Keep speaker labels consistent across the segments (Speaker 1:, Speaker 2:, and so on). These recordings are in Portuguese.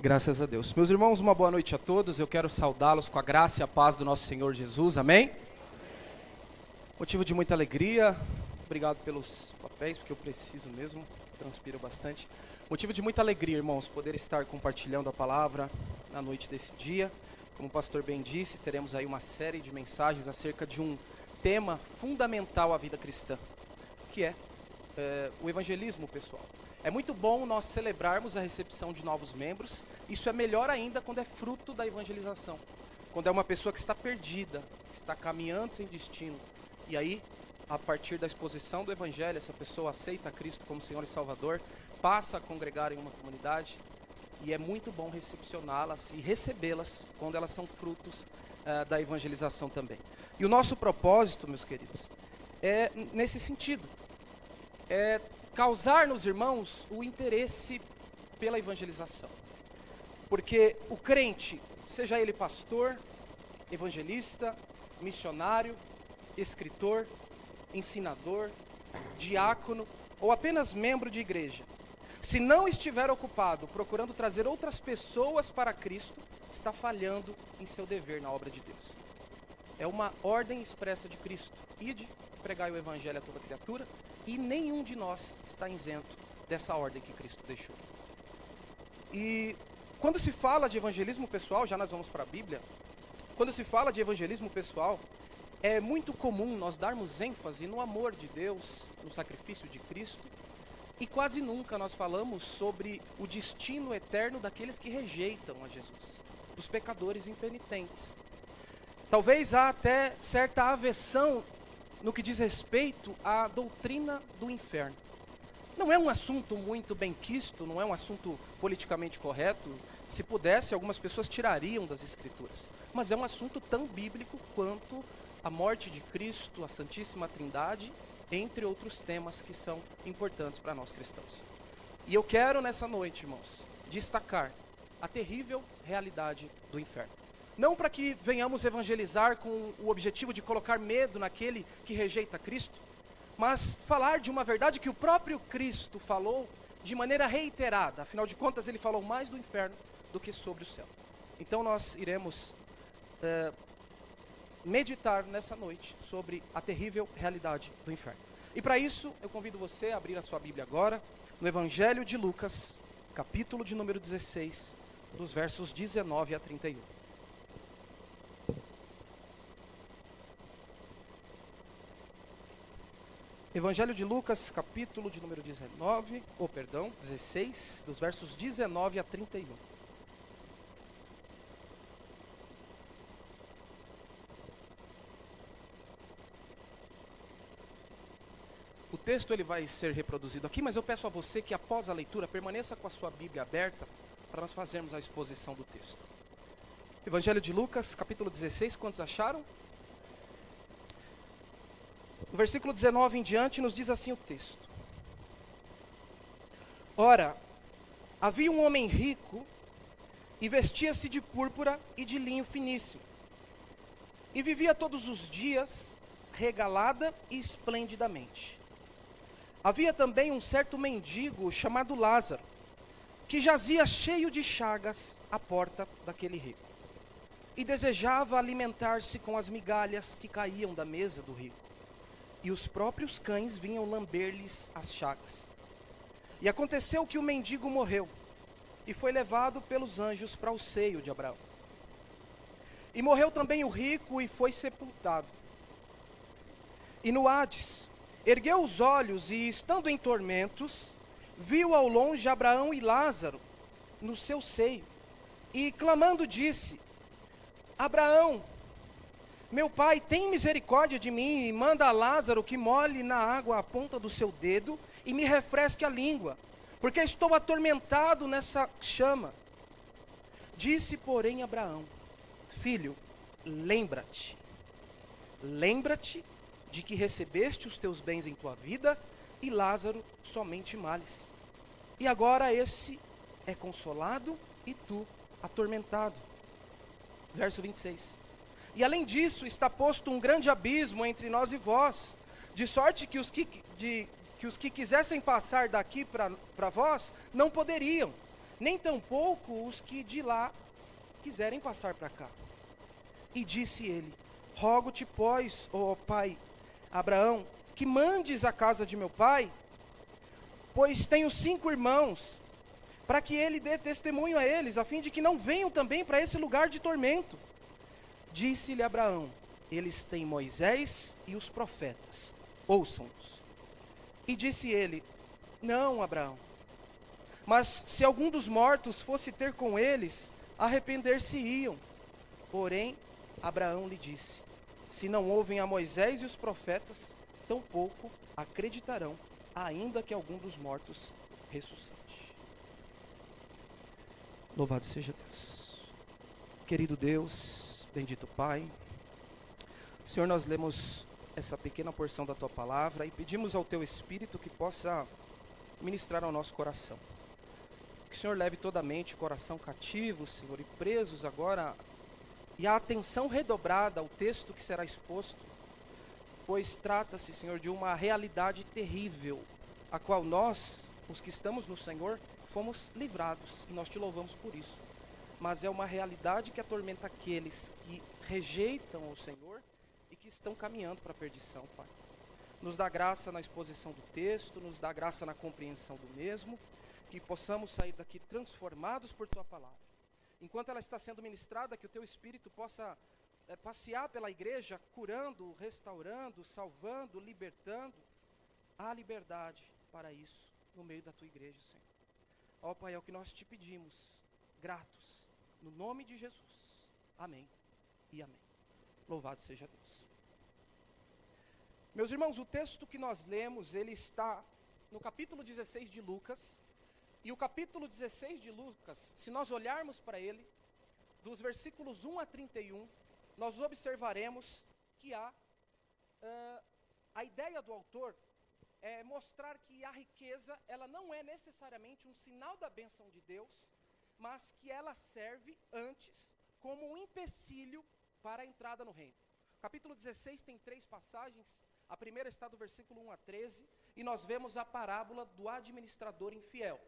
Speaker 1: Graças a Deus. Meus irmãos, uma boa noite a todos. Eu quero saudá-los com a graça e a paz do nosso Senhor Jesus. Amém? Motivo de muita alegria. Obrigado pelos papéis, porque eu preciso mesmo. Transpiro bastante. Motivo de muita alegria, irmãos, poder estar compartilhando a palavra na noite desse dia. Como o pastor bem disse, teremos aí uma série de mensagens acerca de um tema fundamental à vida cristã, que é o evangelismo, pessoal. É muito bom nós celebrarmos a recepção de novos membros. Isso é melhor ainda quando é fruto da evangelização. Quando é uma pessoa que está perdida, que está caminhando sem destino. E aí, a partir da exposição do evangelho, essa pessoa aceita Cristo como Senhor e Salvador, passa a congregar em uma comunidade. E é muito bom recepcioná-las e recebê-las quando elas são frutos da evangelização também. E o nosso propósito, meus queridos, é nesse sentido. É causar nos irmãos o interesse pela evangelização. Porque o crente, seja ele pastor, evangelista, missionário, escritor, ensinador, diácono ou apenas membro de igreja, se não estiver ocupado procurando trazer outras pessoas para Cristo, está falhando em seu dever na obra de Deus. É uma ordem expressa de Cristo: ide, pregai o evangelho a toda criatura, e nenhum de nós está isento dessa ordem que Cristo deixou. E quando se fala de evangelismo pessoal, já nós vamos para a Bíblia, quando se fala de evangelismo pessoal, é muito comum nós darmos ênfase no amor de Deus, no sacrifício de Cristo, e quase nunca nós falamos sobre o destino eterno daqueles que rejeitam a Jesus, dos pecadores impenitentes. Talvez há até certa aversão no que diz respeito à doutrina do inferno. Não é um assunto muito benquisto, não é um assunto politicamente correto. Se pudesse, algumas pessoas tirariam das Escrituras. Mas é um assunto tão bíblico quanto a morte de Cristo, a Santíssima Trindade, entre outros temas que são importantes para nós cristãos. E eu quero nessa noite, irmãos, destacar a terrível realidade do inferno. Não para que venhamos evangelizar com o objetivo de colocar medo naquele que rejeita Cristo, mas falar de uma verdade que o próprio Cristo falou de maneira reiterada. Afinal de contas, ele falou mais do inferno do que sobre o céu. Então nós iremos meditar nessa noite sobre a terrível realidade do inferno. E para isso, eu convido você a abrir a sua Bíblia agora, no Evangelho de Lucas, capítulo de número 16, dos versos 19 a 31. Evangelho de Lucas, capítulo de número 16, dos versos 19 a 31. O texto ele vai ser reproduzido aqui, mas eu peço a você que após a leitura permaneça com a sua Bíblia aberta para nós fazermos a exposição do texto. Evangelho de Lucas, capítulo 16, quantos acharam? No versículo 19 em diante nos diz assim o texto: Ora, havia um homem rico e vestia-se de púrpura e de linho finíssimo, e vivia todos os dias regalada e esplendidamente. Havia também um certo mendigo chamado Lázaro, que jazia cheio de chagas à porta daquele rico, e desejava alimentar-se com as migalhas que caíam da mesa do rico. E os próprios cães vinham lamber-lhes as chagas. E aconteceu que o mendigo morreu, e foi levado pelos anjos para o seio de Abraão. E morreu também o rico, e foi sepultado. E no Hades, ergueu os olhos, e estando em tormentos, viu ao longe Abraão e Lázaro no seu seio. E clamando disse: Abraão, meu pai, tem misericórdia de mim e manda a Lázaro que molhe na água a ponta do seu dedo e me refresque a língua, porque estou atormentado nessa chama. Disse, porém, Abraão: Filho, lembra-te de que recebeste os teus bens em tua vida e Lázaro somente males. E agora esse é consolado e tu atormentado. Verso 26. E além disso, está posto um grande abismo entre nós e vós, de sorte que os que quisessem passar daqui para vós, não poderiam, nem tampouco os que de lá quiserem passar para cá. E disse ele: rogo-te, pois, ó pai Abraão, que mandes a casa de meu pai, pois tenho 5 irmãos, para que ele dê testemunho a eles, a fim de que não venham também para esse lugar de tormento. Disse-lhe Abraão: eles têm Moisés e os profetas, ouçam-nos. E disse ele: não, Abraão, mas se algum dos mortos fosse ter com eles, arrepender-se-iam. Porém, Abraão lhe disse: se não ouvem a Moisés e os profetas, tampouco acreditarão, ainda que algum dos mortos ressuscite. Louvado seja Deus. Querido Deus, bendito Pai, Senhor, nós lemos essa pequena porção da Tua Palavra e pedimos ao Teu Espírito que possa ministrar ao nosso coração. Que o Senhor leve toda a mente e coração cativos, Senhor, e presos agora, e a atenção redobrada ao texto que será exposto, pois trata-se, Senhor, de uma realidade terrível, a qual nós, os que estamos no Senhor, fomos livrados, e nós Te louvamos por isso. Mas é uma realidade que atormenta aqueles que rejeitam o Senhor e que estão caminhando para a perdição, Pai. Nos dá graça na exposição do texto, nos dá graça na compreensão do mesmo, que possamos sair daqui transformados por Tua Palavra. Enquanto ela está sendo ministrada, que o Teu Espírito possa passear pela igreja, curando, restaurando, salvando, libertando. Há liberdade para isso no meio da Tua igreja, Senhor. Ó Pai, é o que nós Te pedimos, gratos, no nome de Jesus. Amém e amém. Louvado seja Deus. Meus irmãos, o texto que nós lemos, ele está no capítulo 16 de Lucas. E o capítulo 16 de Lucas, se nós olharmos para ele, dos versículos 1 a 31, nós observaremos que a ideia do autor é mostrar que a riqueza, ela não é necessariamente um sinal da bênção de Deus, mas que ela serve antes como um empecilho para a entrada no reino. O capítulo 16 tem 3 passagens, a primeira está do versículo 1 a 13, e nós vemos a parábola do administrador infiel.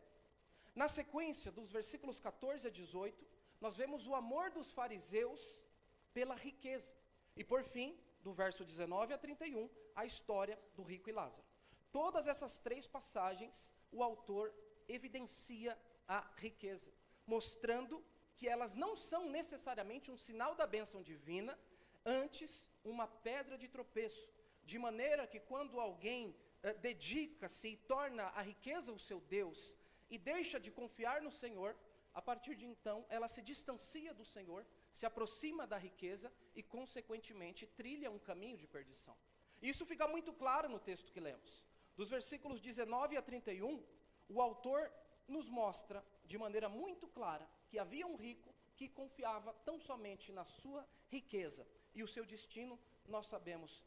Speaker 1: Na sequência, dos versículos 14 a 18, nós vemos o amor dos fariseus pela riqueza. E por fim, do verso 19 a 31, a história do rico e Lázaro. Todas essas 3 passagens, o autor evidencia a riqueza, mostrando que elas não são necessariamente um sinal da bênção divina, antes uma pedra de tropeço, de maneira que quando alguém dedica-se e torna a riqueza o seu Deus, e deixa de confiar no Senhor, a partir de então, ela se distancia do Senhor, se aproxima da riqueza e, consequentemente, trilha um caminho de perdição. Isso fica muito claro no texto que lemos. Dos versículos 19 a 31, o autor nos mostra, de maneira muito clara, que havia um rico que confiava tão somente na sua riqueza, e o seu destino, nós sabemos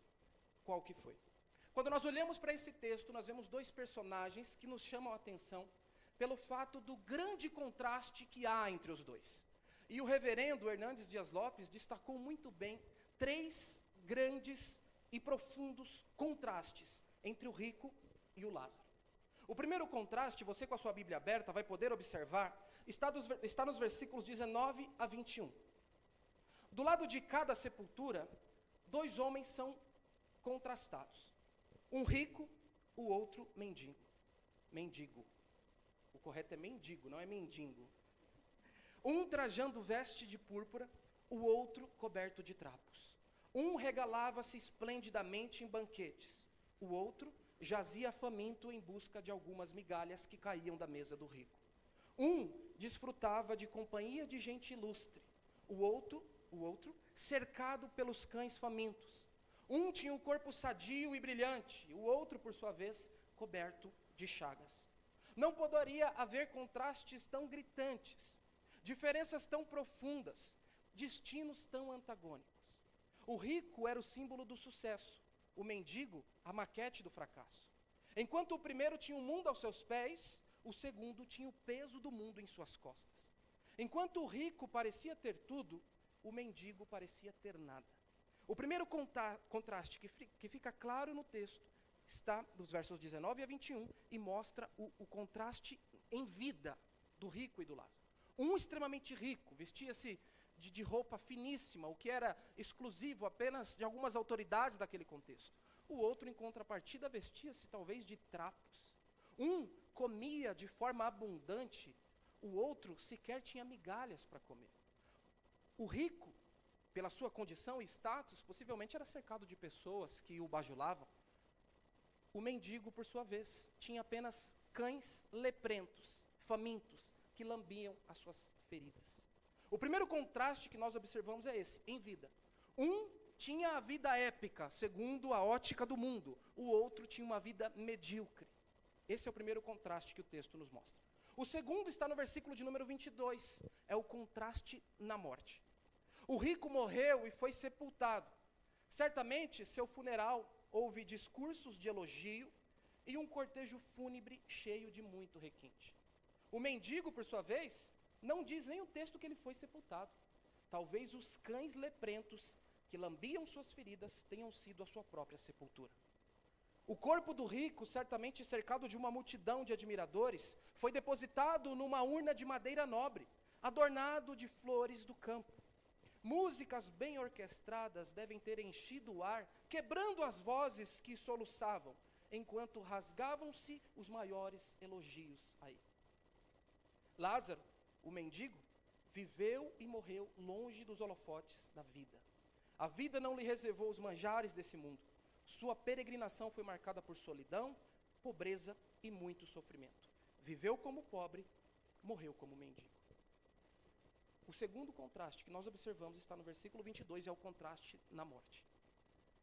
Speaker 1: qual que foi. Quando nós olhamos para esse texto, nós vemos 2 personagens que nos chamam a atenção, pelo fato do grande contraste que há entre os dois. E o reverendo Hernandes Dias Lopes destacou muito bem 3 grandes e profundos contrastes entre o rico e o Lázaro. O primeiro contraste, você com a sua Bíblia aberta vai poder observar, está nos versículos 19 a 21. Do lado de cada sepultura, 2 homens são contrastados. Um rico, o outro mendigo. Mendigo. O correto é mendigo, não é mendigo. Um trajando veste de púrpura, o outro coberto de trapos. Um regalava-se esplendidamente em banquetes, o outro jazia faminto em busca de algumas migalhas que caíam da mesa do rico. Um desfrutava de companhia de gente ilustre, o outro, cercado pelos cães famintos. Um tinha um corpo sadio e brilhante, o outro, por sua vez, coberto de chagas. Não poderia haver contrastes tão gritantes, diferenças tão profundas, destinos tão antagônicos. O rico era o símbolo do sucesso, o mendigo, a maquete do fracasso. Enquanto o primeiro tinha o mundo aos seus pés, o segundo tinha o peso do mundo em suas costas. Enquanto o rico parecia ter tudo, o mendigo parecia ter nada. O primeiro contraste que fica claro no texto está dos versos 19 a 21 e mostra o contraste em vida do rico e do Lázaro. Um extremamente rico, vestia-se de roupa finíssima, o que era exclusivo apenas de algumas autoridades daquele contexto. O outro, em contrapartida, vestia-se talvez de trapos. Um comia de forma abundante, o outro sequer tinha migalhas para comer. O rico, pela sua condição e status, possivelmente era cercado de pessoas que o bajulavam. O mendigo, por sua vez, tinha apenas cães leprentos, famintos, que lambiam as suas feridas. O primeiro contraste que nós observamos é esse, em vida. Um tinha a vida épica, segundo a ótica do mundo. O outro tinha uma vida medíocre. Esse é o primeiro contraste que o texto nos mostra. O segundo está no versículo de número 22. É o contraste na morte. O rico morreu e foi sepultado. Certamente, seu funeral houve discursos de elogio e um cortejo fúnebre cheio de muito requinte. O mendigo, por sua vez, não diz nem o texto que ele foi sepultado. Talvez os cães leprentos que lambiam suas feridas tenham sido a sua própria sepultura. O corpo do rico, certamente cercado de uma multidão de admiradores, foi depositado numa urna de madeira nobre, adornado de flores do campo. Músicas bem orquestradas devem ter enchido o ar, quebrando as vozes que soluçavam, enquanto rasgavam-se os maiores elogios a ele. Lázaro, o mendigo, viveu e morreu longe dos holofotes da vida. A vida não lhe reservou os manjares desse mundo. Sua peregrinação foi marcada por solidão, pobreza e muito sofrimento. Viveu como pobre, morreu como mendigo. O segundo contraste que nós observamos está no versículo 22, é o contraste na morte.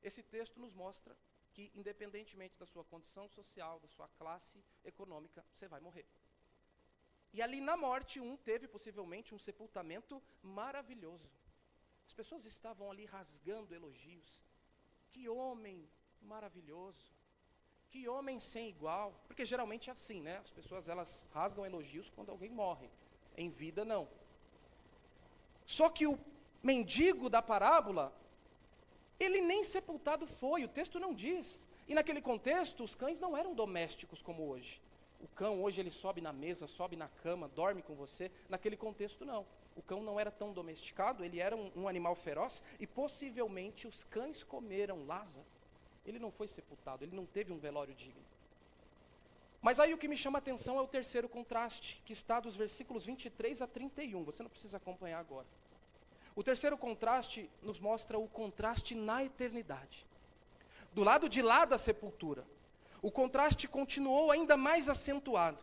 Speaker 1: Esse texto nos mostra que, independentemente da sua condição social, da sua classe econômica, você vai morrer. E ali na morte, um teve possivelmente um sepultamento maravilhoso. As pessoas estavam ali rasgando elogios. Que homem maravilhoso. Que homem sem igual. Porque geralmente é assim, né? As pessoas, elas rasgam elogios quando alguém morre. Em vida, não. Só que o mendigo da parábola, ele nem sepultado foi, o texto não diz. E naquele contexto, os cães não eram domésticos como hoje. O cão hoje ele sobe na mesa, sobe na cama, dorme com você. Naquele contexto não. O cão não era tão domesticado, ele era um animal feroz. E possivelmente os cães comeram Lázaro. Ele não foi sepultado, ele não teve um velório digno. Mas aí o que me chama a atenção é o terceiro contraste, que está dos versículos 23 a 31. Você não precisa acompanhar agora. O terceiro contraste nos mostra o contraste na eternidade. Do lado de lá da sepultura, o contraste continuou ainda mais acentuado.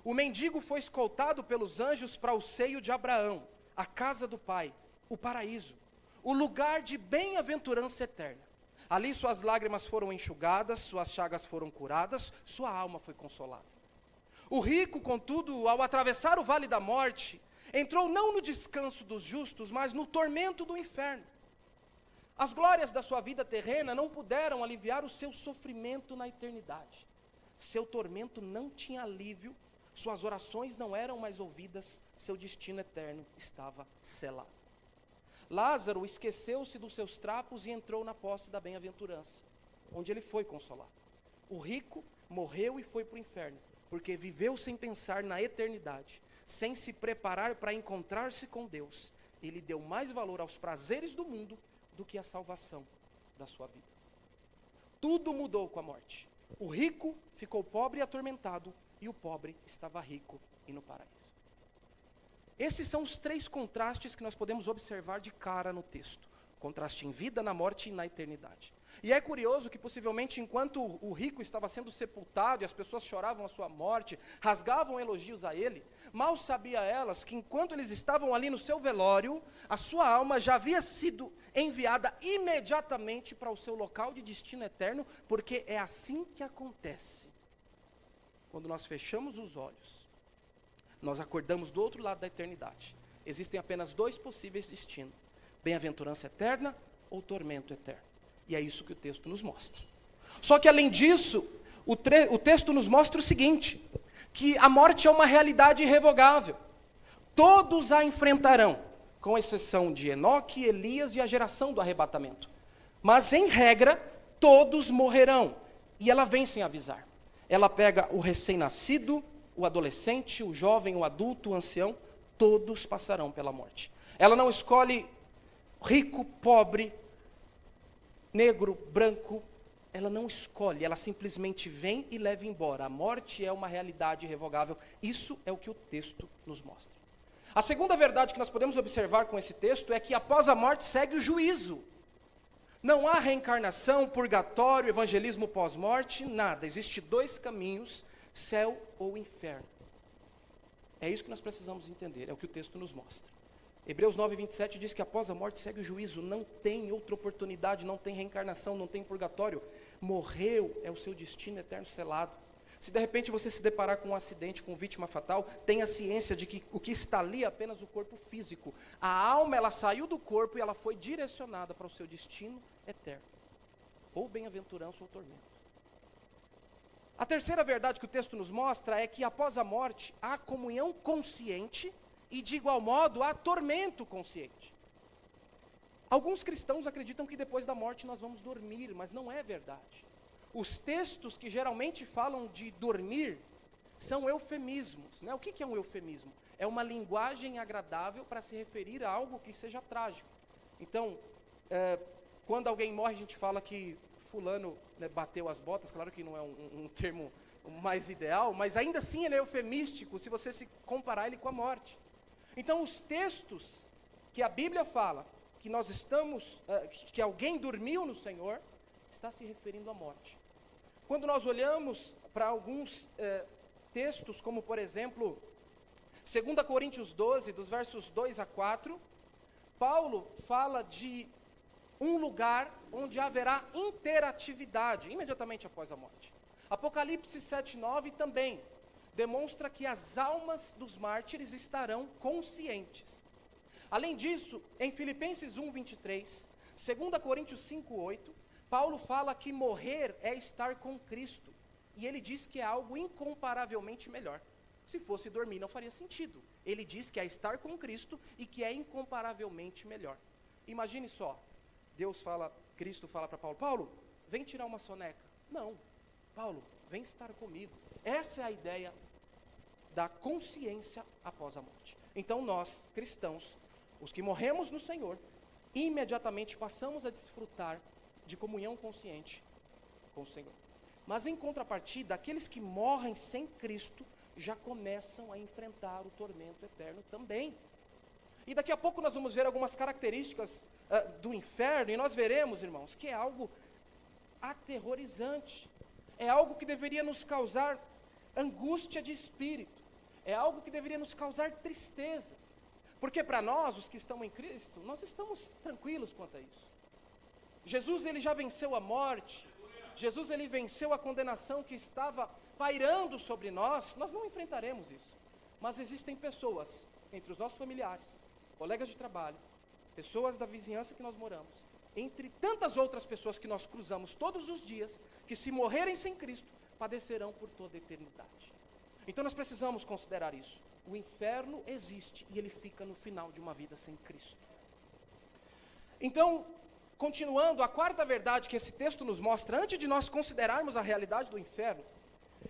Speaker 1: O mendigo foi escoltado pelos anjos para o seio de Abraão, a casa do Pai, o paraíso, o lugar de bem-aventurança eterna. Ali suas lágrimas foram enxugadas, suas chagas foram curadas, sua alma foi consolada. O rico, contudo, ao atravessar o vale da morte, entrou não no descanso dos justos, mas no tormento do inferno. As glórias da sua vida terrena não puderam aliviar o seu sofrimento na eternidade. Seu tormento não tinha alívio, suas orações não eram mais ouvidas, seu destino eterno estava selado. Lázaro esqueceu-se dos seus trapos e entrou na posse da bem-aventurança, onde ele foi consolado. O rico morreu e foi para o inferno, porque viveu sem pensar na eternidade, sem se preparar para encontrar-se com Deus. Ele deu mais valor aos prazeres do mundo do que a salvação da sua vida. Tudo mudou com a morte. O rico ficou pobre e atormentado, e o pobre estava rico e no paraíso. Esses são os três contrastes que nós podemos observar de cara no texto. Contraste em vida, na morte e na eternidade. E é curioso que possivelmente enquanto o rico estava sendo sepultado e as pessoas choravam a sua morte, rasgavam elogios a ele, mal sabia elas que enquanto eles estavam ali no seu velório, a sua alma já havia sido enviada imediatamente para o seu local de destino eterno, porque é assim que acontece. Quando nós fechamos os olhos, nós acordamos do outro lado da eternidade. Existem apenas dois possíveis destinos: bem-aventurança eterna ou tormento eterno. E é isso que o texto nos mostra. Só que além disso, o texto nos mostra o seguinte, que a morte é uma realidade irrevogável. Todos a enfrentarão, com exceção de Enoque, Elias e a geração do arrebatamento. Mas em regra, todos morrerão. E ela vem sem avisar. Ela pega o recém-nascido, o adolescente, o jovem, o adulto, o ancião, todos passarão pela morte. Ela não escolhe rico, pobre, negro, branco. Ela não escolhe, ela simplesmente vem e leva embora. A morte é uma realidade irrevogável. Isso é o que o texto nos mostra. A segunda verdade que nós podemos observar com esse texto é que após a morte segue o juízo. Não há reencarnação, purgatório, evangelismo pós-morte, nada. Existem dois caminhos, céu ou inferno. É isso que nós precisamos entender, é o que o texto nos mostra. Hebreus 9:27 diz que após a morte segue o juízo, não tem outra oportunidade, não tem reencarnação, não tem purgatório. Morreu, é o seu destino eterno selado. Se de repente você se deparar com um acidente, com vítima fatal, tenha ciência de que o que está ali é apenas o corpo físico. A alma, ela saiu do corpo e ela foi direcionada para o seu destino eterno. Ou bem-aventurança ou tormento. A terceira verdade que o texto nos mostra é que após a morte há comunhão consciente e de igual modo há tormento consciente. Alguns cristãos acreditam que depois da morte nós vamos dormir, mas não é verdade. Os textos que geralmente falam de dormir são eufemismos, né? O que é um eufemismo? É uma linguagem agradável para se referir a algo que seja trágico. Então, quando alguém morre, a gente fala que fulano, né, bateu as botas. Claro que não é um termo mais ideal, mas ainda assim ele é eufemístico se você se comparar ele com a morte. Então, os textos que a Bíblia fala que nós estamos, que alguém dormiu no Senhor, está se referindo à morte. Quando nós olhamos para alguns textos, como por exemplo, 2 Coríntios 12, dos versos 2 a 4, Paulo fala de um lugar onde haverá interatividade, imediatamente após a morte. Apocalipse 7:9 também demonstra que as almas dos mártires estarão conscientes. Além disso, em Filipenses 1:23, 2 Coríntios 5:8, Paulo fala que morrer é estar com Cristo. E ele diz que é algo incomparavelmente melhor. Se fosse dormir não faria sentido. Ele diz que é estar com Cristo e que é incomparavelmente melhor. Imagine só, Cristo fala para Paulo, Paulo, vem tirar uma soneca. Não, Paulo, vem estar comigo. Essa é a ideia da consciência após a morte. Então nós, cristãos, os que morremos no Senhor, imediatamente passamos a desfrutar de comunhão consciente com o Senhor. Mas em contrapartida, aqueles que morrem sem Cristo já começam a enfrentar o tormento eterno também. E daqui a pouco nós vamos ver algumas características do inferno, e nós veremos, irmãos, que é algo aterrorizante. É algo que deveria nos causar angústia de espírito. É algo que deveria nos causar tristeza. Porque para nós, os que estão em Cristo, nós estamos tranquilos quanto a isso. Jesus, ele já venceu a morte. Jesus, ele venceu a condenação que estava pairando sobre nós. Nós não enfrentaremos isso. Mas existem pessoas, entre os nossos familiares, colegas de trabalho, pessoas da vizinhança que nós moramos, entre tantas outras pessoas que nós cruzamos todos os dias, que se morrerem sem Cristo, padecerão por toda a eternidade. Então nós precisamos considerar isso. O inferno existe e ele fica no final de uma vida sem Cristo. Então, continuando, a quarta verdade que esse texto nos mostra, antes de nós considerarmos a realidade do inferno,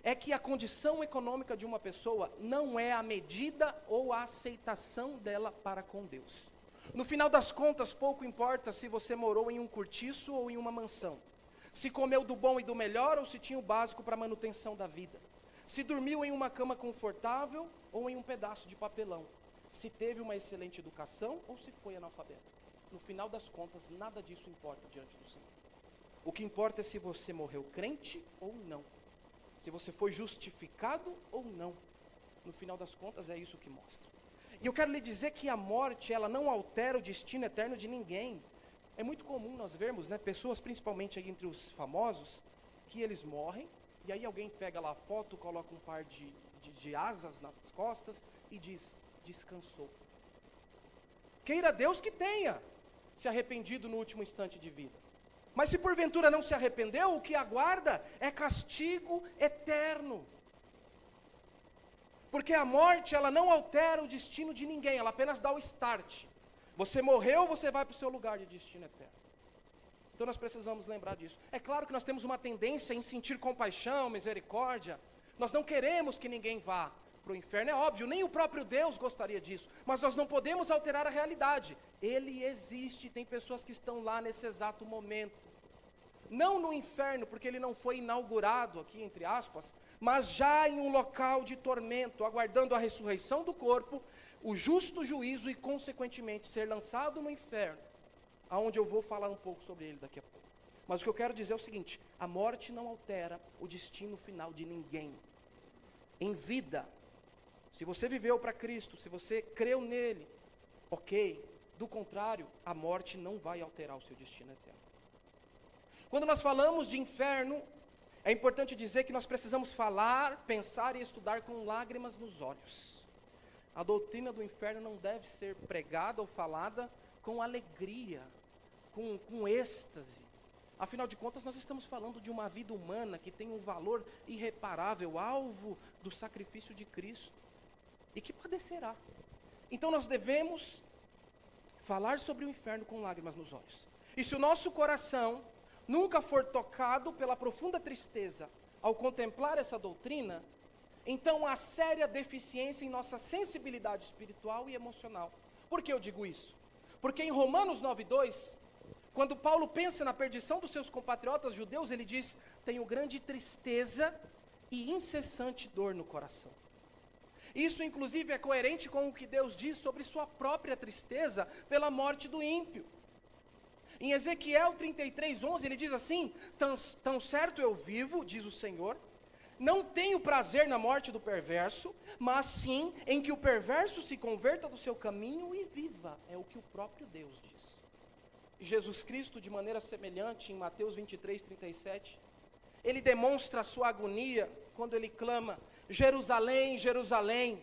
Speaker 1: é que a condição econômica de uma pessoa não é a medida ou a aceitação dela para com Deus. No final das contas, pouco importa se você morou em um cortiço ou em uma mansão, se comeu do bom e do melhor ou se tinha o básico para a manutenção da vida, se dormiu em uma cama confortável ou em um pedaço de papelão, se teve uma excelente educação ou se foi analfabeto. No final das contas, nada disso importa diante do Senhor. O que importa é se você morreu crente ou não. Se você foi justificado ou não. No final das contas, é isso que mostra. E eu quero lhe dizer que a morte, ela não altera o destino eterno de ninguém. É muito comum nós vermos, né, pessoas, principalmente aí entre os famosos, que eles morrem, e aí alguém pega lá a foto, coloca um par de asas nas costas e diz, descansou. Queira Deus que tenha se arrependido no último instante de vida. Mas se porventura não se arrependeu, o que aguarda é castigo eterno. Porque a morte, ela não altera o destino de ninguém, ela apenas dá o start. Você morreu, você vai para o seu lugar de destino eterno. Então nós precisamos lembrar disso. É claro que nós temos uma tendência em sentir compaixão, misericórdia, Nós não queremos que ninguém vá para o inferno, é óbvio, nem o próprio Deus gostaria disso, mas nós não podemos alterar a realidade. Ele existe, tem pessoas que estão lá nesse exato momento. Não no inferno, porque ele não foi inaugurado aqui, entre aspas, mas já em um local de tormento, aguardando a ressurreição do corpo, o justo juízo e, consequentemente, ser lançado no inferno, aonde eu vou falar um pouco sobre ele daqui a pouco. Mas o que eu quero dizer é o seguinte: a morte não altera o destino final de ninguém. Em vida, se você viveu para Cristo, se você creu nele, ok. Do contrário, a morte não vai alterar o seu destino eterno. Quando nós falamos de inferno, é importante dizer que nós precisamos falar, pensar e estudar com lágrimas nos olhos. A doutrina do inferno não deve ser pregada ou falada com alegria, com êxtase. Afinal de contas, nós estamos falando de uma vida humana que tem um valor irreparável, alvo do sacrifício de Cristo, e que padecerá. Então nós devemos falar sobre o inferno com lágrimas nos olhos. E se o nosso coração nunca for tocado pela profunda tristeza ao contemplar essa doutrina, então há séria deficiência em nossa sensibilidade espiritual e emocional. Por que eu digo isso? Porque em Romanos 9:2, quando Paulo pensa na perdição dos seus compatriotas judeus, ele diz: tenho grande tristeza e incessante dor no coração. Isso inclusive é coerente com o que Deus diz sobre sua própria tristeza pela morte do ímpio. Em Ezequiel 33:11 ele diz assim: tão certo eu vivo, diz o Senhor, não tenho prazer na morte do perverso, mas sim em que o perverso se converta do seu caminho e viva. É o que o próprio Deus diz. Jesus Cristo, de maneira semelhante, em Mateus 23:37, ele demonstra a sua agonia quando ele clama: Jerusalém, Jerusalém,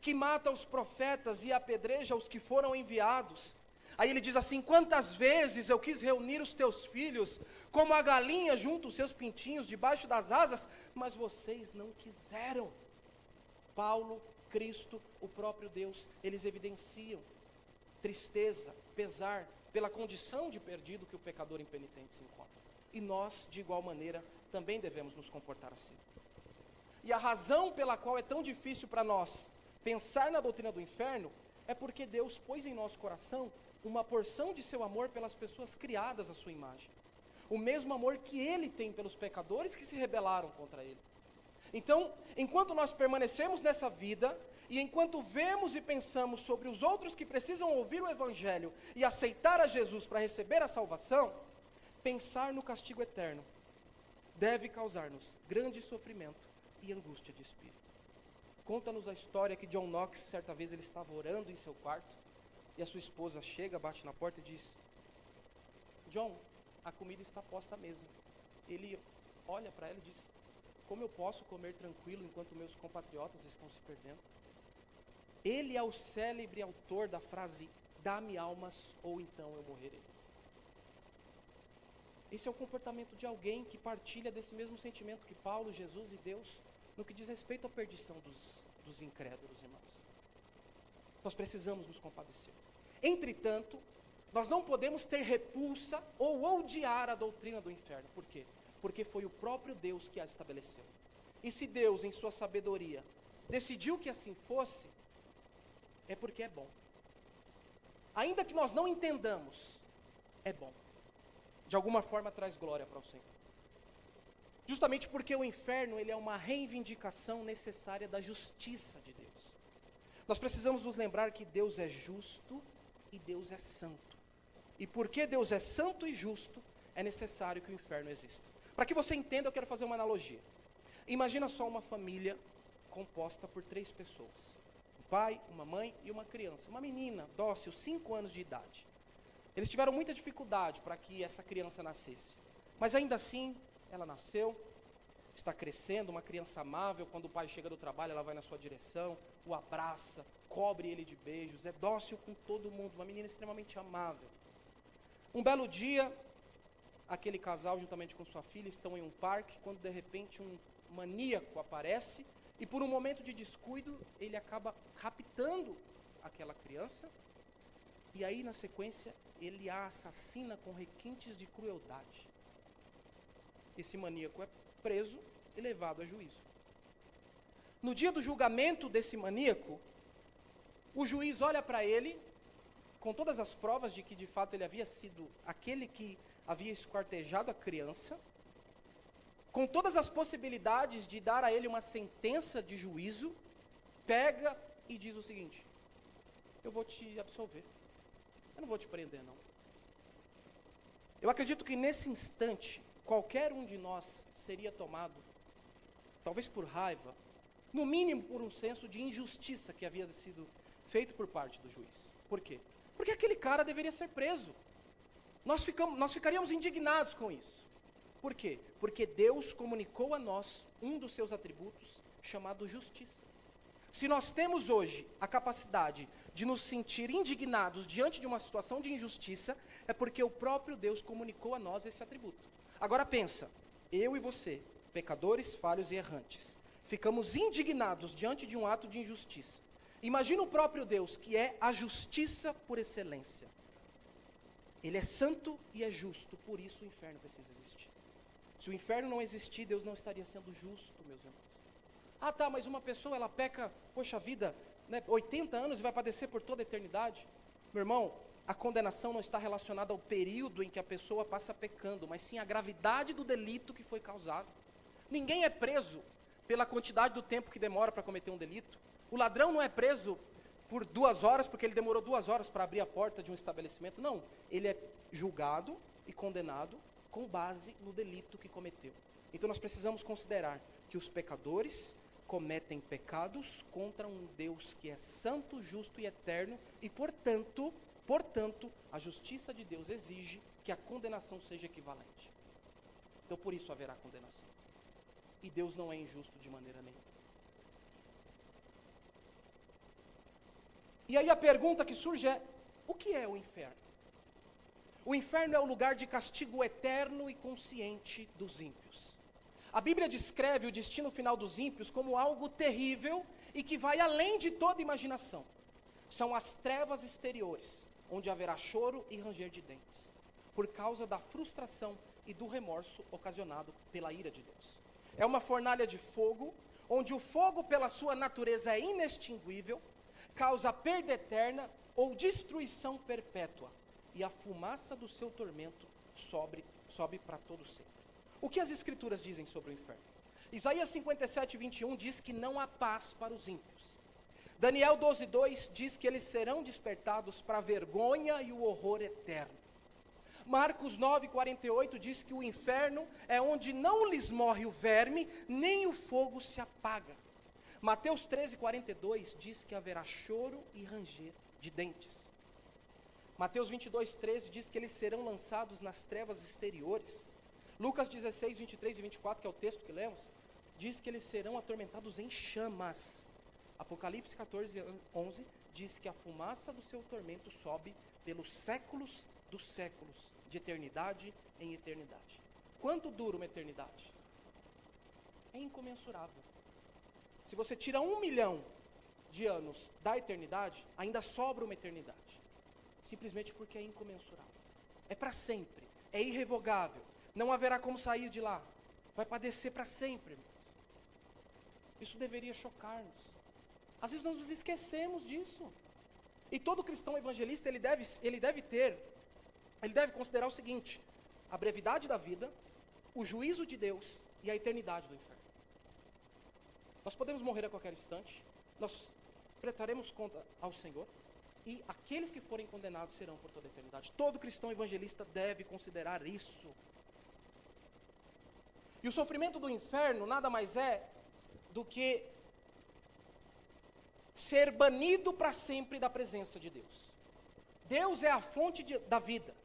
Speaker 1: que mata os profetas e apedreja os que foram enviados. Aí ele diz assim: quantas vezes eu quis reunir os teus filhos, como a galinha junta os seus pintinhos debaixo das asas, mas vocês não quiseram. Paulo, Cristo, o próprio Deus, eles evidenciam tristeza, pesar, pela condição de perdido que o pecador impenitente se encontra. E nós, de igual maneira, também devemos nos comportar assim. E a razão pela qual é tão difícil para nós pensar na doutrina do inferno, é porque Deus pôs em nosso coração uma porção de seu amor pelas pessoas criadas à sua imagem. O mesmo amor que Ele tem pelos pecadores que se rebelaram contra Ele. Então, enquanto nós permanecemos nessa vida, e enquanto vemos e pensamos sobre os outros que precisam ouvir o Evangelho e aceitar a Jesus para receber a salvação, pensar no castigo eterno deve causar-nos grande sofrimento e angústia de espírito. Conta-nos a história que John Knox, certa vez, ele estava orando em seu quarto, e a sua esposa chega, bate na porta e diz: John, a comida está posta à mesa. Ele olha para ela e diz: como eu posso comer tranquilo enquanto meus compatriotas estão se perdendo? Ele é o célebre autor da frase: dá-me almas ou então eu morrerei. Esse é o comportamento de alguém que partilha desse mesmo sentimento que Paulo, Jesus e Deus, no que diz respeito à perdição dos incrédulos, irmãos. Nós precisamos nos compadecer. Entretanto, nós não podemos ter repulsa ou odiar a doutrina do inferno. Por quê? Porque foi o próprio Deus que a estabeleceu. E se Deus, em sua sabedoria, decidiu que assim fosse, é porque é bom. Ainda que nós não entendamos, é bom. De alguma forma traz glória para o Senhor. Justamente porque o inferno, ele é uma reivindicação necessária da justiça de Deus. Nós precisamos nos lembrar que Deus é justo e Deus é santo. E porque Deus é santo e justo, é necessário que o inferno exista. Para que você entenda, eu quero fazer uma analogia. Imagina só uma família composta por 3 pessoas. Um pai, uma mãe e uma criança. Uma menina dócil, 5 anos de idade. Eles tiveram muita dificuldade para que essa criança nascesse. Mas ainda assim, ela nasceu, está crescendo, uma criança amável. Quando o pai chega do trabalho, ela vai na sua direção, o abraça, cobre ele de beijos, é dócil com todo mundo, uma menina extremamente amável. Um belo dia, aquele casal, juntamente com sua filha, estão em um parque, quando de repente um maníaco aparece, e por um momento de descuido, ele acaba raptando aquela criança, e aí na sequência, ele a assassina com requintes de crueldade. Esse maníaco é preso e levado a juízo. No dia do julgamento desse maníaco, o juiz olha para ele, com todas as provas de que de fato ele havia sido aquele que havia esquartejado a criança, com todas as possibilidades de dar a ele uma sentença de juízo, pega e diz o seguinte: eu vou te absolver, eu não vou te prender não. Eu acredito que nesse instante, qualquer um de nós seria tomado, talvez por raiva, no mínimo por um senso de injustiça que havia sido feito por parte do juiz. Por quê? Porque aquele cara deveria ser preso. Nós ficaríamos indignados com isso. Por quê? Porque Deus comunicou a nós um dos seus atributos chamado justiça. Se nós temos hoje a capacidade de nos sentir indignados diante de uma situação de injustiça, é porque o próprio Deus comunicou a nós esse atributo. Agora pensa, eu e você, pecadores, falhos e errantes, ficamos indignados diante de um ato de injustiça. Imagina o próprio Deus, que é a justiça por excelência. Ele é santo e é justo, por isso o inferno precisa existir. Se o inferno não existir, Deus não estaria sendo justo, meus irmãos. Ah tá, mas uma pessoa ela peca, poxa vida, 80 anos e vai padecer por toda a eternidade. Meu irmão, a condenação não está relacionada ao período em que a pessoa passa pecando, mas sim à gravidade do delito que foi causado. Ninguém é preso pela quantidade do tempo que demora para cometer um delito. O ladrão não é preso por 2 horas, porque ele demorou 2 horas para abrir a porta de um estabelecimento. Não, ele é julgado e condenado com base no delito que cometeu. Então nós precisamos considerar que os pecadores cometem pecados contra um Deus que é santo, justo e eterno, e portanto, a justiça de Deus exige que a condenação seja equivalente. Então por isso haverá condenação. E Deus não é injusto de maneira nenhuma. E aí a pergunta que surge é: o que é o inferno? O inferno é o lugar de castigo eterno e consciente dos ímpios. A Bíblia descreve o destino final dos ímpios como algo terrível e que vai além de toda imaginação. São as trevas exteriores, onde haverá choro e ranger de dentes, por causa da frustração e do remorso ocasionado pela ira de Deus. É uma fornalha de fogo, onde o fogo pela sua natureza é inextinguível, causa perda eterna ou destruição perpétua, e a fumaça do seu tormento sobe para todo sempre. O que as Escrituras dizem sobre o inferno? Isaías 57, 21 diz que não há paz para os ímpios. Daniel 12, 2 diz que eles serão despertados para a vergonha e o horror eterno. Marcos 9, 48 diz que o inferno é onde não lhes morre o verme, nem o fogo se apaga. Mateus 13, 42 diz que haverá choro e ranger de dentes. Mateus 22, 13 diz que eles serão lançados nas trevas exteriores. Lucas 16, 23 e 24, que é o texto que lemos, diz que eles serão atormentados em chamas. Apocalipse 14, 11 diz que a fumaça do seu tormento sobe pelos séculos dos séculos, de eternidade em eternidade. Quanto dura uma eternidade? É incomensurável. Se você tira 1 milhão de anos da eternidade, ainda sobra uma eternidade. Simplesmente porque é incomensurável. É para sempre, é irrevogável. Não haverá como sair de lá. Vai padecer para sempre, irmãos. Isso deveria chocar-nos. Às vezes nós nos esquecemos disso. E todo cristão evangelista, ele deve considerar o seguinte: a brevidade da vida, o juízo de Deus e a eternidade do inferno. Nós podemos morrer a qualquer instante, nós prestaremos conta ao Senhor, e aqueles que forem condenados serão por toda a eternidade. Todo cristão evangelista deve considerar isso. E o sofrimento do inferno nada mais é do que ser banido para sempre da presença de Deus. Deus é a fonte da vida.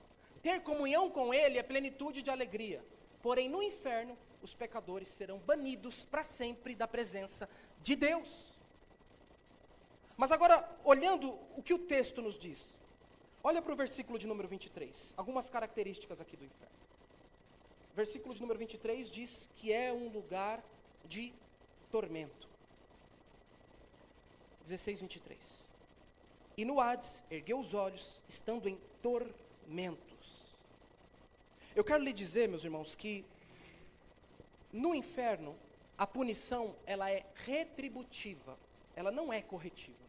Speaker 1: Ter comunhão com Ele é plenitude de alegria. Porém, no inferno, os pecadores serão banidos para sempre da presença de Deus. Mas agora, olhando o que o texto nos diz, olha para o versículo de número 23, algumas características aqui do inferno. Versículo de número 23 diz que é um lugar de tormento. 16, 23. E no Hades ergueu os olhos, estando em tormentos. Eu quero lhe dizer, meus irmãos, que no inferno a punição, ela é retributiva, ela não é corretiva.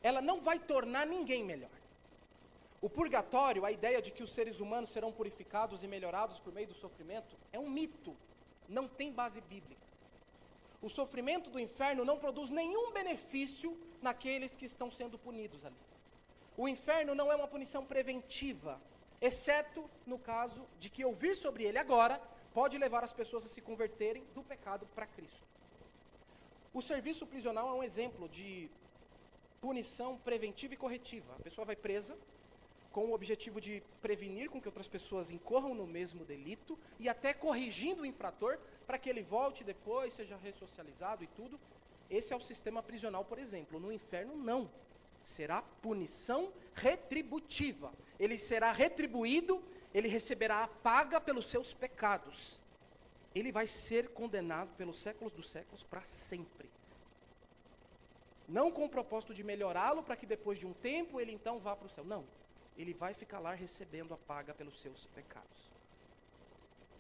Speaker 1: Ela não vai tornar ninguém melhor. O purgatório, a ideia de que os seres humanos serão purificados e melhorados por meio do sofrimento, é um mito, não tem base bíblica. O sofrimento do inferno não produz nenhum benefício naqueles que estão sendo punidos ali. O inferno não é uma punição preventiva, exceto no caso de que ouvir sobre ele agora pode levar as pessoas a se converterem do pecado para Cristo. O serviço prisional é um exemplo de punição preventiva e corretiva. A pessoa vai presa com o objetivo de prevenir com que outras pessoas incorram no mesmo delito e até corrigindo o infrator para que ele volte depois, seja ressocializado e tudo. Esse é o sistema prisional, por exemplo. No inferno, não. Será punição retributiva. Ele será retribuído, ele receberá a paga pelos seus pecados. Ele vai ser condenado pelos séculos dos séculos para sempre. Não com o propósito de melhorá-lo para que depois de um tempo ele então vá para o céu. Não. Ele vai ficar lá recebendo a paga pelos seus pecados.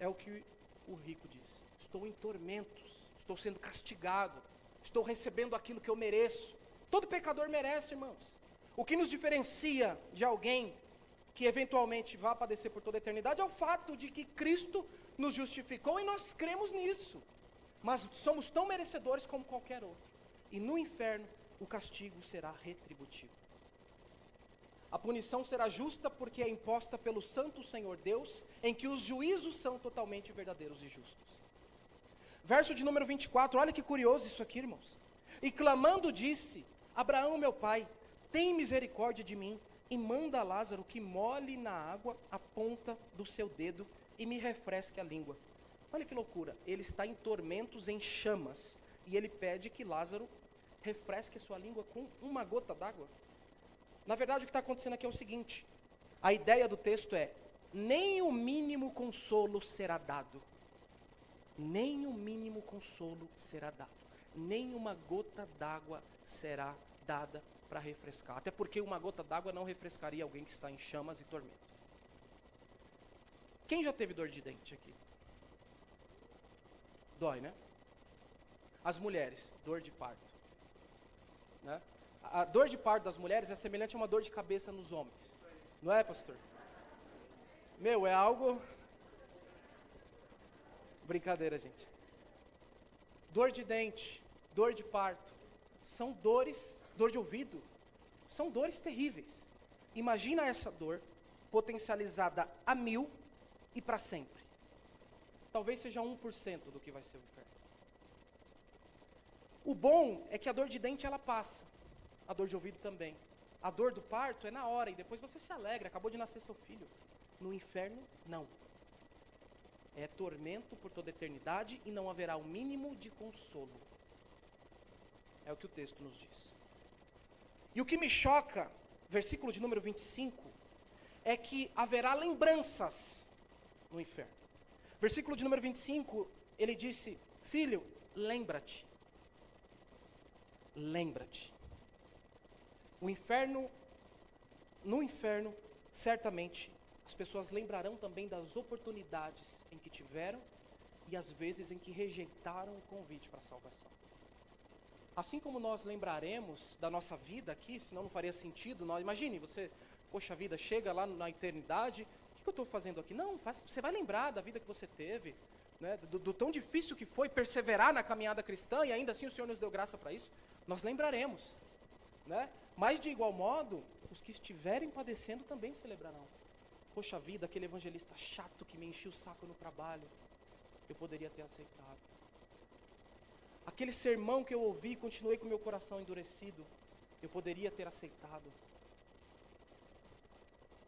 Speaker 1: É o que o rico diz. Estou em tormentos, estou sendo castigado, estou recebendo aquilo que eu mereço. Todo pecador merece, irmãos. O que nos diferencia de alguém que eventualmente vá padecer por toda a eternidade é o fato de que Cristo nos justificou e nós cremos nisso. Mas somos tão merecedores como qualquer outro. E no inferno o castigo será retributivo. A punição será justa porque é imposta pelo Santo Senhor Deus, em que os juízos são totalmente verdadeiros e justos. Verso de número 24, olha que curioso isso aqui, irmãos. E clamando disse, Abraão meu pai, tem misericórdia de mim, e manda a Lázaro que molhe na água a ponta do seu dedo e me refresque a língua. Olha que loucura, ele está em tormentos, em chamas, e ele pede que Lázaro refresque a sua língua com uma gota d'água. Na verdade, o que está acontecendo aqui é o seguinte: a ideia do texto é: nem o mínimo consolo será dado. Nem o mínimo consolo será dado. Nem uma gota d'água será dada para refrescar. Até porque uma gota d'água não refrescaria alguém que está em chamas e tormento. Quem já teve dor de dente aqui? Dói, né? As mulheres, dor de parto, né? A dor de parto das mulheres é semelhante a uma dor de cabeça nos homens. Não é, pastor? Meu, é algo... Brincadeira, gente. Dor de dente, dor de parto, são dores, dor de ouvido, são dores terríveis. Imagina essa dor potencializada a 1000 e para sempre. Talvez seja 1% do que vai ser o inferno. O bom é que a dor de dente ela passa. A dor de ouvido também. A dor do parto é na hora e depois você se alegra, acabou de nascer seu filho. No inferno, não. É tormento por toda a eternidade e não haverá o mínimo de consolo. É o que o texto nos diz. E o que me choca, versículo de número 25, é que haverá lembranças no inferno. Versículo de número 25, ele disse, filho, lembra-te. Lembra-te. O inferno, no inferno, certamente, as pessoas lembrarão também das oportunidades em que tiveram e as vezes em que rejeitaram o convite para a salvação. Assim como nós lembraremos da nossa vida aqui, senão não faria sentido, imagine, você, poxa vida, chega lá na eternidade, o que eu estou fazendo aqui? Não, você vai lembrar da vida que você teve, né, do tão difícil que foi perseverar na caminhada cristã, e ainda assim o Senhor nos deu graça para isso, nós lembraremos. Né? Mas de igual modo, os que estiverem padecendo também celebrarão. Poxa vida, aquele evangelista chato que me enchia o saco no trabalho, eu poderia ter aceitado. Aquele sermão que eu ouvi e continuei com meu coração endurecido, eu poderia ter aceitado.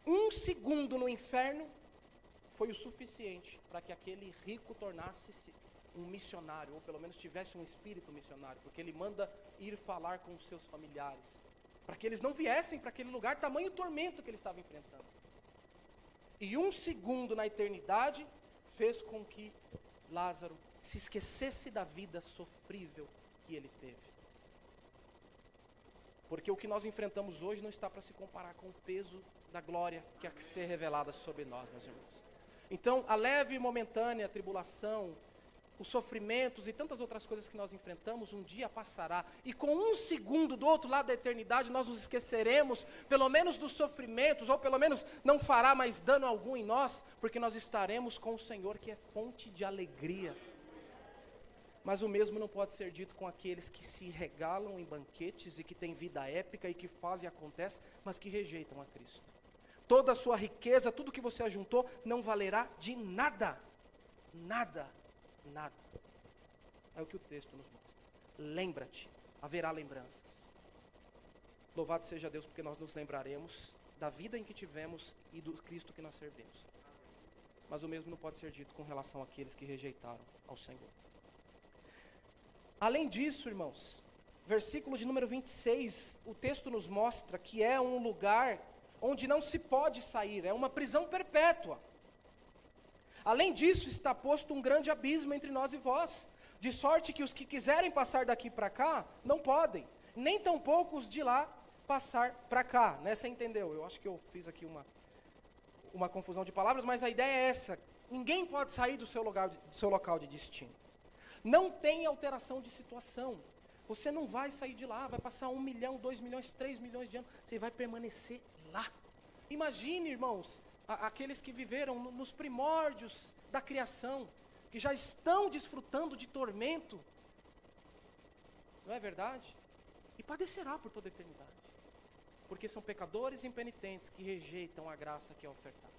Speaker 1: 1 segundo no inferno foi o suficiente para que aquele rico tornasse-se um missionário, ou pelo menos tivesse um espírito missionário, porque ele manda ir falar com os seus familiares, para que eles não viessem para aquele lugar, tamanho tormento que ele estava enfrentando. E 1 segundo na eternidade fez com que Lázaro se esquecesse da vida sofrível que ele teve. Porque o que nós enfrentamos hoje não está para se comparar com o peso da glória que há que ser revelada sobre nós, meus irmãos. Então, a leve e momentânea tribulação os sofrimentos e tantas outras coisas que nós enfrentamos, um dia passará. E com um segundo do outro lado da eternidade, nós nos esqueceremos, pelo menos dos sofrimentos, ou pelo menos não fará mais dano algum em nós, porque nós estaremos com o Senhor, que é fonte de alegria. Mas o mesmo não pode ser dito com aqueles que se regalam em banquetes e que têm vida épica e que fazem e acontece, mas que rejeitam a Cristo. Toda a sua riqueza, tudo que você ajuntou, não valerá de nada. Nada. Nada. É o que o texto nos mostra. Lembra-te, haverá lembranças. Louvado seja Deus, porque nós nos lembraremos da vida em que tivemos e do Cristo que nós servimos. Mas o mesmo não pode ser dito com relação àqueles que rejeitaram ao Senhor. Além disso, irmãos, versículo de número 26, o texto nos mostra que é um lugar onde não se pode sair, é uma prisão perpétua. Além disso, está posto um grande abismo entre nós e vós, de sorte que os que quiserem passar daqui para cá, não podem, nem tampouco os de lá passar para cá, né? Você entendeu? Eu acho que eu fiz aqui uma confusão de palavras, mas a ideia é essa: ninguém pode sair do seu local de destino. Não tem alteração de situação, você não vai sair de lá, vai passar 1 milhão, 2 milhões, 3 milhões de anos, você vai permanecer lá. Imagine, irmãos, aqueles que viveram nos primórdios da criação, que já estão desfrutando de tormento, não é verdade? E padecerá por toda a eternidade, porque são pecadores impenitentes que rejeitam a graça que é ofertada.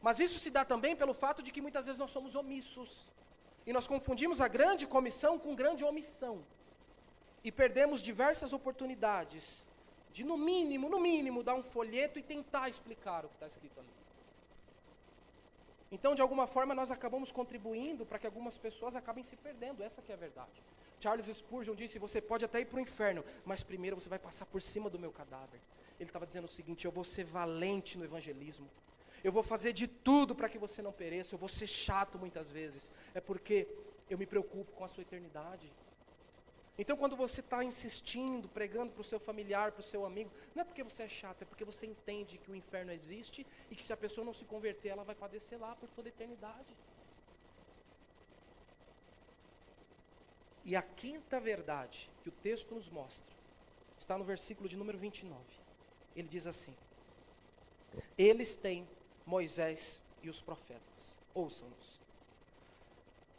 Speaker 1: Mas isso se dá também pelo fato de que muitas vezes nós somos omissos, e nós confundimos a grande comissão com grande omissão, e perdemos diversas oportunidades de no mínimo, dar um folheto e tentar explicar o que está escrito ali. Então, de alguma forma, nós acabamos contribuindo para que algumas pessoas acabem se perdendo, essa que é a verdade. Charles Spurgeon disse: você pode até ir para o inferno, mas primeiro você vai passar por cima do meu cadáver. Ele estava dizendo o seguinte: eu vou ser valente no evangelismo, eu vou fazer de tudo para que você não pereça, eu vou ser chato muitas vezes, é porque eu me preocupo com a sua eternidade. Então, quando você está insistindo, pregando para o seu familiar, para o seu amigo, não é porque você é chato, é porque você entende que o inferno existe e que se a pessoa não se converter, ela vai padecer lá por toda a eternidade. E a quinta verdade que o texto nos mostra está no versículo de número 29. Ele diz assim: eles têm Moisés e os profetas, ouçam-nos.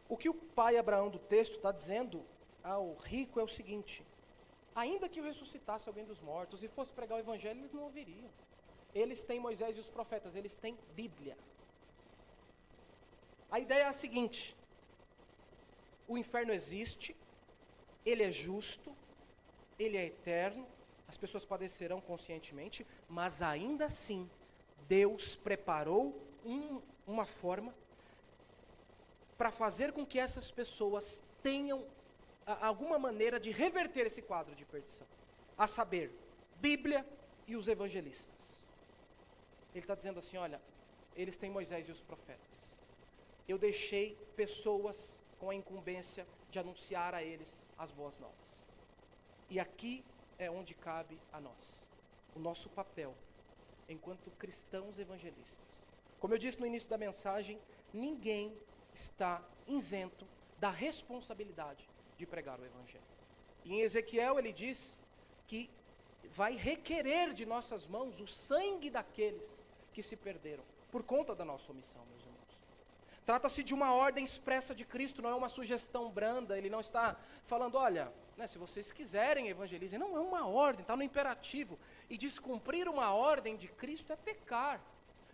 Speaker 1: O que o pai Abraão do texto está dizendo ao rico é o seguinte: ainda que eu ressuscitasse alguém dos mortos e fosse pregar o evangelho, eles não ouviriam. Eles têm Moisés e os profetas, eles têm Bíblia. A ideia é a seguinte: o inferno existe, ele é justo, ele é eterno, as pessoas padecerão conscientemente, mas ainda assim, Deus preparou uma forma para fazer com que essas pessoas tenham alguma maneira de reverter esse quadro de perdição, a saber, Bíblia e os evangelistas. Ele está dizendo assim: olha, eles têm Moisés e os profetas, eu deixei pessoas com a incumbência de anunciar a eles as boas novas, e aqui é onde cabe a nós, o nosso papel, enquanto cristãos evangelistas. Como eu disse no início da mensagem, ninguém está isento da responsabilidade de pregar o evangelho. E em Ezequiel ele diz que vai requerer de nossas mãos o sangue daqueles que se perderam por conta da nossa omissão, meus irmãos. Trata-se de uma ordem expressa de Cristo, não é uma sugestão branda. Ele não está falando: olha, se vocês quiserem evangelizem. Não, é uma ordem, está no imperativo. E descumprir uma ordem de Cristo é pecar.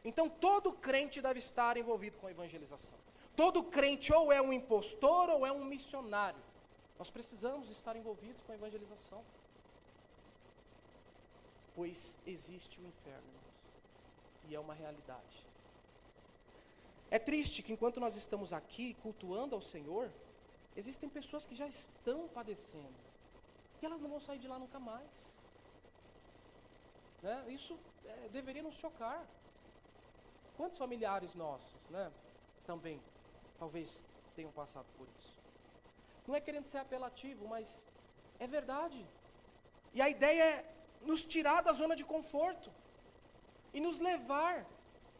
Speaker 1: Então todo crente deve estar envolvido com a evangelização. Todo crente ou é um impostor ou é um missionário. Nós precisamos estar envolvidos com a evangelização, pois existe o inferno, irmãos, e é uma realidade. É triste que enquanto nós estamos aqui cultuando ao Senhor, existem pessoas que já estão padecendo, e elas não vão sair de lá nunca mais. Isso deveria nos chocar. Quantos familiares nossos, também, talvez tenham passado por isso? Não é querendo ser apelativo, mas é verdade. E a ideia é nos tirar da zona de conforto e nos levar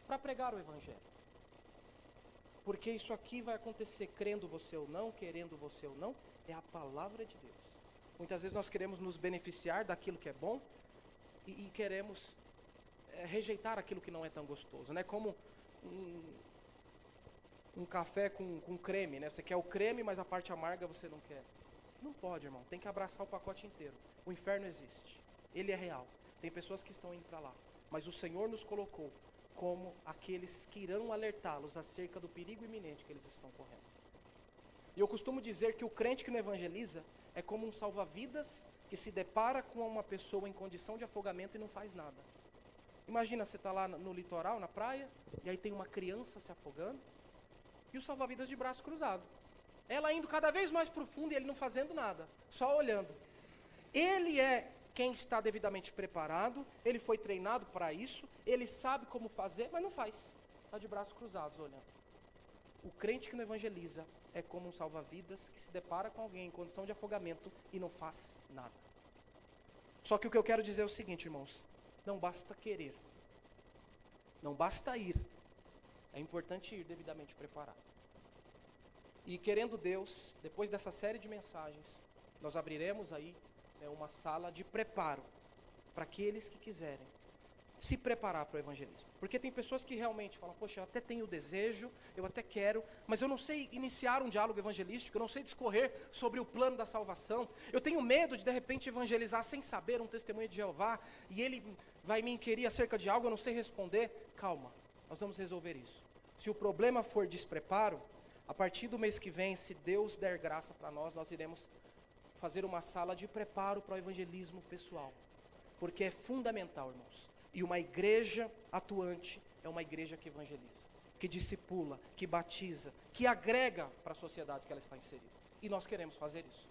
Speaker 1: para pregar o evangelho. porque isso aqui vai acontecer crendo você ou não, querendo você ou não, é a palavra de Deus. Muitas vezes nós queremos nos beneficiar daquilo que é bom e queremos rejeitar aquilo que não é tão gostoso, né? Como um café com creme, né? Você quer o creme, mas a parte amarga você não quer. Não pode, irmão. Tem que abraçar o pacote inteiro. O inferno existe. Ele é real. Tem pessoas que estão indo para lá. Mas o Senhor nos colocou como aqueles que irão alertá-los acerca do perigo iminente que eles estão correndo. E eu costumo dizer que o crente que não evangeliza é como um salva-vidas que se depara com uma pessoa em condição de afogamento e não faz nada. Imagina, você está lá no litoral, na praia, e aí tem uma criança se afogando, e o salva-vidas de braço cruzado. Ela indo cada vez mais profundo e ele não fazendo nada, só olhando. Ele é quem está devidamente preparado, ele foi treinado para isso, ele sabe como fazer, mas não faz. Está de braços cruzados olhando. O crente que não evangeliza é como um salva-vidas que se depara com alguém em condição de afogamento e não faz nada. Só que o que eu quero dizer é o seguinte, irmãos, não basta querer, não basta ir, é importante ir devidamente preparado. E querendo Deus, depois dessa série de mensagens, nós abriremos aí uma sala de preparo para aqueles que quiserem se preparar para o evangelismo. Porque tem pessoas que realmente falam, poxa, eu até tenho desejo, eu até quero, mas eu não sei iniciar um diálogo evangelístico, eu não sei discorrer sobre o plano da salvação, eu tenho medo de repente evangelizar sem saber um testemunho de Jeová, e ele vai me inquirir acerca de algo, eu não sei responder. Calma, nós vamos resolver isso. Se o problema for despreparo, a partir do mês que vem, se Deus der graça para nós iremos fazer uma sala de preparo para o evangelismo pessoal. Porque é fundamental, irmãos. E uma igreja atuante é uma igreja que evangeliza, que discipula, que batiza, que agrega para a sociedade que ela está inserida. E nós queremos fazer isso.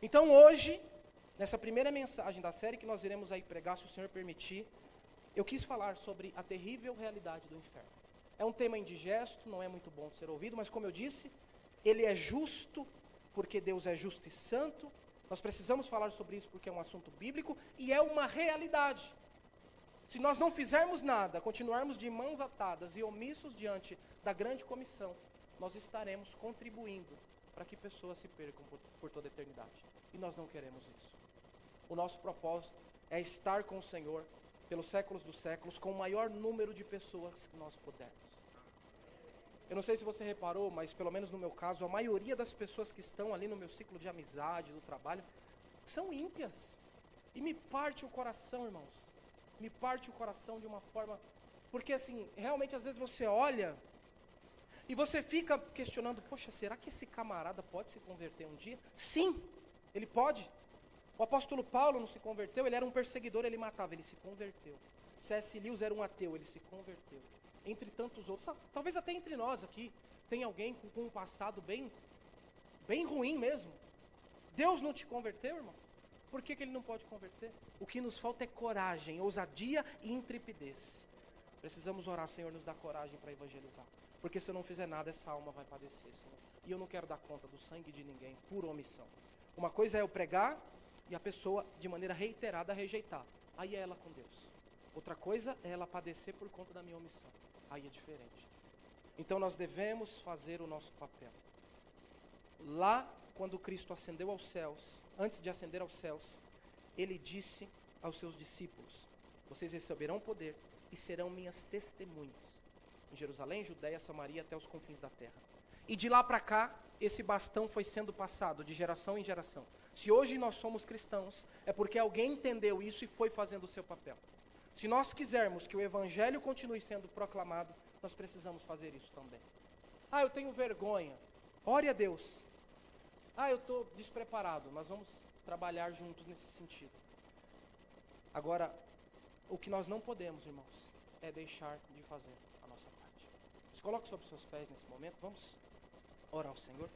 Speaker 1: Então hoje, nessa primeira mensagem da série que nós iremos aí pregar, se o Senhor permitir, eu quis falar sobre a terrível realidade do inferno. É um tema indigesto, não é muito bom de ser ouvido, mas como eu disse, ele é justo, porque Deus é justo e santo. Nós precisamos falar sobre isso porque é um assunto bíblico e é uma realidade. Se nós não fizermos nada, continuarmos de mãos atadas e omissos diante da grande comissão, nós estaremos contribuindo para que pessoas se percam por toda a eternidade. E nós não queremos isso. O nosso propósito é estar com o Senhor pelos séculos dos séculos, com o maior número de pessoas que nós pudermos. Eu não sei se você reparou, mas pelo menos no meu caso, a maioria das pessoas que estão ali no meu ciclo de amizade, do trabalho, são ímpias. E me parte o coração, irmãos. Me parte o coração de uma forma... Porque assim, realmente às vezes você olha e você fica questionando, poxa, será que esse camarada pode se converter um dia? Sim, ele pode. O apóstolo Paulo não se converteu, ele era um perseguidor, ele matava, ele se converteu. C.S. Lewis era um ateu, ele se converteu. Entre tantos outros, talvez até entre nós aqui, tem alguém com um passado bem ruim mesmo. Deus não te converteu, irmão? Por que ele não pode converter? O que nos falta é coragem, ousadia e intrepidez. Precisamos orar, Senhor, nos dá coragem para evangelizar. Porque se eu não fizer nada, essa alma vai padecer, Senhor. E eu não quero dar conta do sangue de ninguém, por omissão. Uma coisa é eu pregar e a pessoa, de maneira reiterada, rejeitar. Aí é ela com Deus. Outra coisa é ela padecer por conta da minha omissão. Aí é diferente. Então nós devemos fazer o nosso papel. Lá, quando Cristo ascendeu aos céus, antes de ascender aos céus, ele disse aos seus discípulos, vocês receberão poder e serão minhas testemunhas, em Jerusalém, Judeia, Samaria, até os confins da terra. E de lá para cá, esse bastão foi sendo passado de geração em geração. Se hoje nós somos cristãos, é porque alguém entendeu isso e foi fazendo o seu papel. Se nós quisermos que o evangelho continue sendo proclamado, nós precisamos fazer isso também. Eu tenho vergonha. Ore a Deus. Eu estou despreparado. Nós vamos trabalhar juntos nesse sentido. Agora, o que nós não podemos, irmãos, é deixar de fazer a nossa parte. Se coloque sobre os seus pés nesse momento. Vamos orar ao Senhor.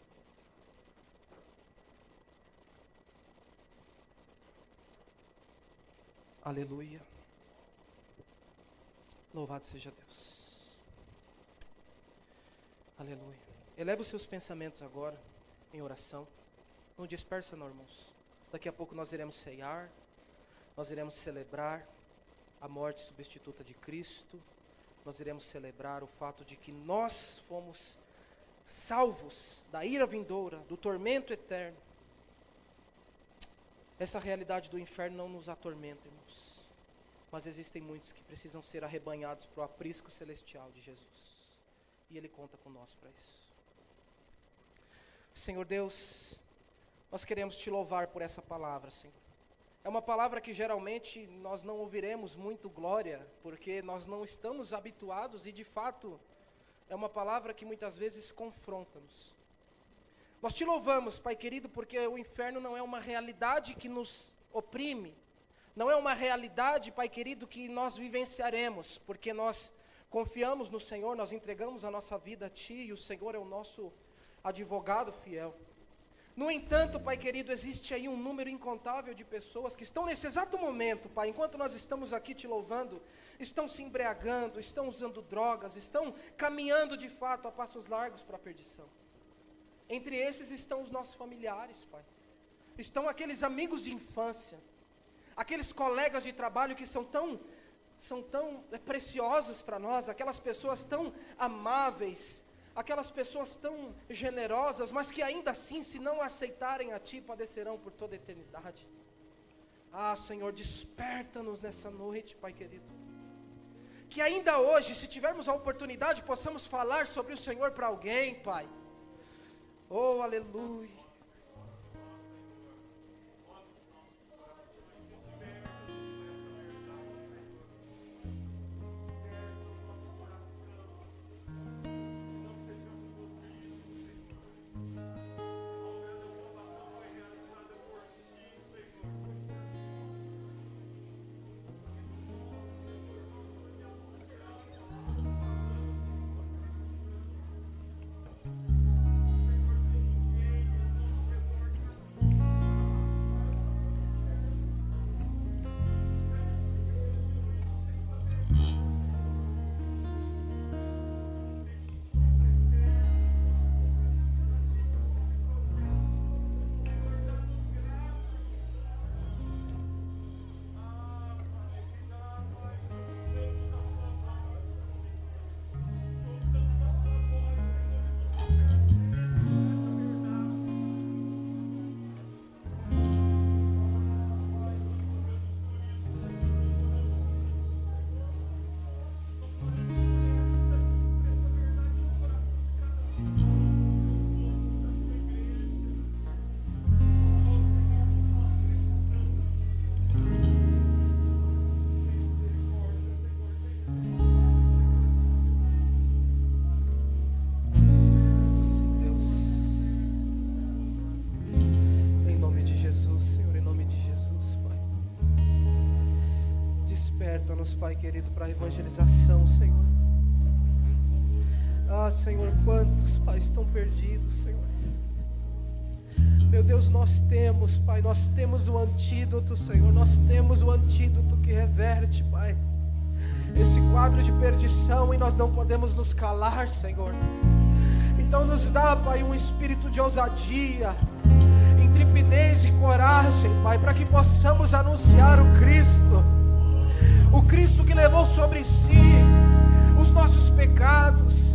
Speaker 1: Aleluia. Louvado seja Deus. Aleluia. Eleva os seus pensamentos agora em oração. Não dispersa não, irmãos. Daqui a pouco nós iremos ceiar. Nós iremos celebrar a morte substituta de Cristo. Nós iremos celebrar o fato de que nós fomos salvos da ira vindoura, do tormento eterno. Essa realidade do inferno não nos atormenta, irmãos. Mas existem muitos que precisam ser arrebanhados para o aprisco celestial de Jesus. E Ele conta com nós para isso. Senhor Deus, nós queremos Te louvar por essa palavra, Senhor. É uma palavra que geralmente nós não ouviremos muito glória, porque nós não estamos habituados e de fato é uma palavra que muitas vezes confronta-nos. Nós Te louvamos, Pai querido, porque o inferno não é uma realidade que nos oprime, não é uma realidade, Pai querido, que nós vivenciaremos, porque nós confiamos no Senhor, nós entregamos a nossa vida a Ti e o Senhor é o nosso advogado fiel. No entanto, Pai querido, existe aí um número incontável de pessoas que estão nesse exato momento, Pai, enquanto nós estamos aqui Te louvando, estão se embriagando, estão usando drogas, estão caminhando de fato a passos largos para a perdição. Entre esses estão os nossos familiares, Pai. Estão aqueles amigos de infância, aqueles colegas de trabalho que são tão preciosos para nós, aquelas pessoas tão amáveis, aquelas pessoas tão generosas, mas que ainda assim, se não aceitarem a Ti, padecerão por toda a eternidade. Ah, Senhor, desperta-nos nessa noite, Pai querido. Que ainda hoje, se tivermos a oportunidade, possamos falar sobre o Senhor para alguém, Pai. Oh, aleluia. Pai querido, para a evangelização, Senhor. Ah, Senhor, quantos, Pai, estão perdidos, Senhor. Meu Deus, nós temos, Pai, nós temos o antídoto, Senhor. Nós temos o antídoto que reverte, Pai, esse quadro de perdição, e nós não podemos nos calar, Senhor. Então nos dá, Pai, um espírito de ousadia, intrepidez e coragem, Pai, para que possamos anunciar o Cristo que levou sobre si os nossos pecados.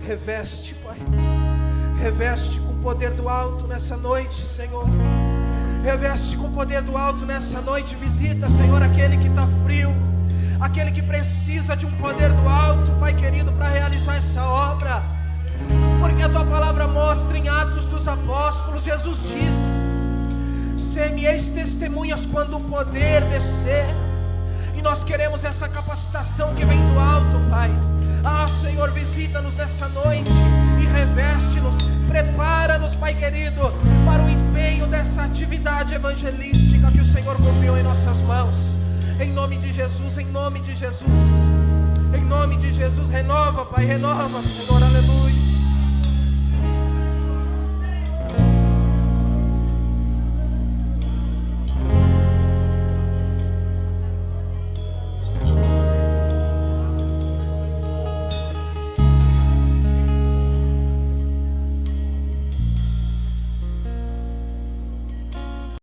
Speaker 1: Reveste, Pai, reveste com o poder do alto nessa noite, Senhor. Reveste com o poder do alto nessa noite. Visita, Senhor, aquele que está frio, aquele que precisa de um poder do alto, Pai querido, para realizar essa obra. Porque a Tua palavra mostra em Atos dos Apóstolos, Jesus diz: ser-me-eis testemunhas quando o poder descer. E nós queremos essa capacitação que vem do alto, Pai. Ah, Senhor, visita-nos nessa noite e reveste-nos Prepara-nos, Pai querido, para o empenho dessa atividade evangelística que o Senhor confiou em nossas mãos. Em nome de Jesus, em nome de Jesus. Em nome de Jesus, renova, Pai, renova, Senhor, aleluia.